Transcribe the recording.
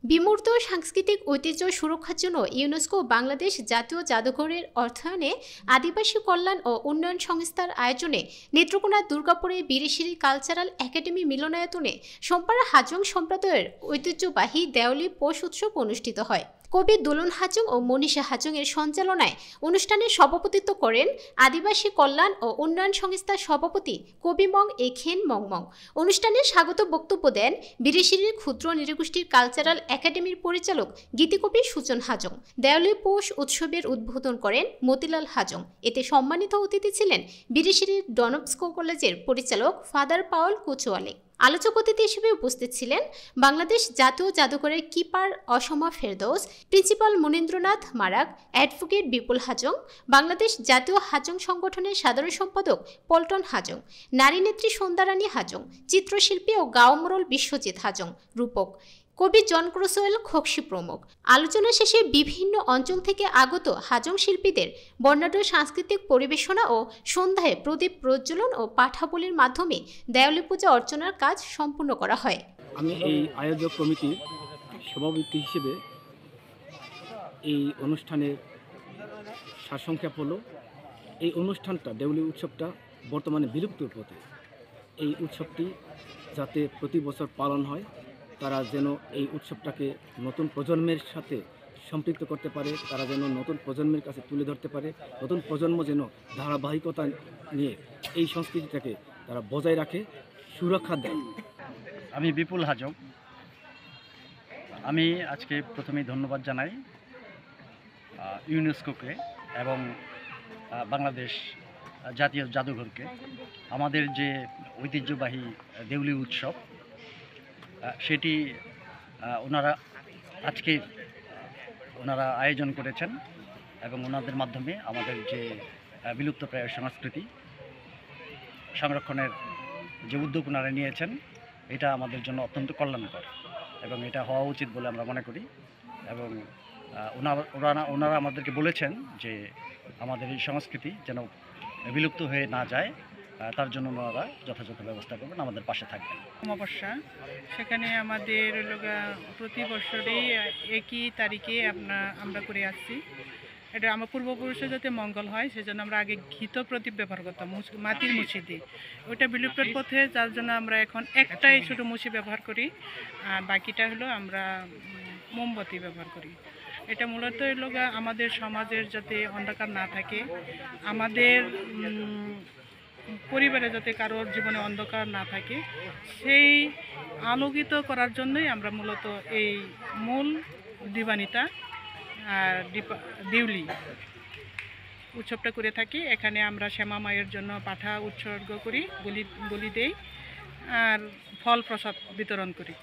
বিমূর্ত সাংস্কৃতিক ঐতিহ্য সুরক্ষার জন্য ইউনেস্কো বাংলাদেশ জাতীয় জাদুঘরের অর্থায়নে আদিবাসী কল্যাণ ও উন্নয়ন সংস্থার আয়োজনে নেত্রকোনা দুর্গাপুরে বীরেশিরি কালচারাল একাডেমি মিলনায়তনে সোমবার হাজং সম্প্রদায়ের ঐতিহ্যবাহী দেওয়ালি পৌষ উৎসব অনুষ্ঠিত হয়। কবি দুলন হাজং ও মনীষা হাজং এর সঞ্চালনায় অনুষ্ঠানে সভাপতিত্ব করেন আদিবাসী কল্যাণ ও উন্নয়ন সংস্থার সভাপতি কবি মং এখেন মংমং। অনুষ্ঠানে স্বাগত বক্তব্য দেন বীরেশিরির ক্ষুদ্র নৃগোষ্ঠীর কালচারাল একাডেমির পরিচালক গীতিকবি সুজন হাজং। দেওয়ালি পৌষ উৎসবের উদ্বোধন করেন মতিলাল হাজং। এতে সম্মানিত অতিথি ছিলেন বীরেশিরির ডনবস্কো কলেজের পরিচালক ফাদার পাওল কুচওয়ালে। আলোচক অতিথি হিসেবে উপস্থিত ছিলেন বাংলাদেশ জাতীয় জাদুঘরের keeper অসমা Ferdous, principal Manindranath মারাক, advocate বিপুল হাজং, বাংলাদেশ জাতীয় হাজং সংগঠনের সাধারণ সম্পাদক পল্টন হাজং, নারী নেত্রী সন্ধ্যারানী হাজং, চিত্রশিল্পী ও গাওমরল বিশ্বজিৎ হাজং, রূপক, কবি জন ক্রোসওয়েল খোকসি প্রমুখ। আলোচনা শেষে বিভিন্ন অঞ্চল থেকে আগত হাজং শিল্পীদের বর্ণাঢ্য সাংস্কৃতিক পরিবেশনা ও সন্ধ্যায় প্রদীপ প্রজ্বলন ও পাঠাবলির মাধ্যমে দেওয়ালি পূজা অর্চনার কাজ সম্পূর্ণ করা হয়। আমি এই আয়োজক কমিটির সভাপতি হিসেবে এই অনুষ্ঠানের সারসংক্ষেপ হলো, এই অনুষ্ঠানটা দেওয়ালি উৎসবটা বর্তমানে বিলুপ্তির পথে। এই উৎসবটি যাতে প্রতি বছর পালন হয়, তারা যেন এই উৎসবটাকে নতুন প্রজন্মের সাথে সম্পৃক্ত করতে পারে, তারা যেন নতুন প্রজন্মের কাছে তুলে ধরতে পারে, নতুন প্রজন্ম যেন ধারাবাহিকতা নিয়ে এই সংস্কৃতিটাকে তারা বজায় রাখে, সুরক্ষা দেয়। আমি বিপুল হাজং। আমি আজকে প্রথমেই ধন্যবাদ জানাই ইউনেস্কোকে এবং বাংলাদেশ জাতীয় জাদুঘরকে। আমাদের যে ঐতিহ্যবাহী দেউলি উৎসব সেটি ওনারা আয়োজন করেছেন এবং ওনাদের মাধ্যমে আমাদের যে বিলুপ্তপ্রায় সংস্কৃতি সংরক্ষণের যে উদ্যোগ ওনারা নিয়েছেন, এটা আমাদের জন্য অত্যন্ত কল্যাণকর এবং এটা হওয়া উচিত বলে আমরা মনে করি। এবং ওনারা আমাদেরকে বলেছেন যে আমাদের এই সংস্কৃতি যেন বিলুপ্ত হয়ে না যায়, তার জন্য ওনারা যথাযথ ব্যবস্থা করবেন, আমাদের পাশে থাকবেন। অমাবস্যা, সেখানে আমাদের প্রতি বছরই একই তারিখে আমরা করে আসছি। এটা আমার পূর্বপুরুষের যাতে মঙ্গল হয় সেজন্য আমরা আগে ঘিত প্রদীপ ব্যবহার করতাম, মাটির মুছি দিয়ে। ওইটা বিলুপ্তের পথে, যার জন্য আমরা এখন একটাই ছোটো মুছি ব্যবহার করি, আর বাকিটা হলো আমরা মোমবাতি ব্যবহার করি। এটা মূলত আমাদের সমাজের যাতে অন্ধকার না থাকে, আমাদের পরিবারে যাতে কারোর জীবনে অন্ধকার না থাকে, সেই আলোকিত করার জন্যই আমরা মূলত এই মূল দিবানিতা আর দেউলি উৎসবটা করে থাকি। এখানে আমরা শ্যামা মায়ের জন্য পাঠা উৎসর্গ করি, বলি দেই আর ফল প্রসাদ বিতরণ করি।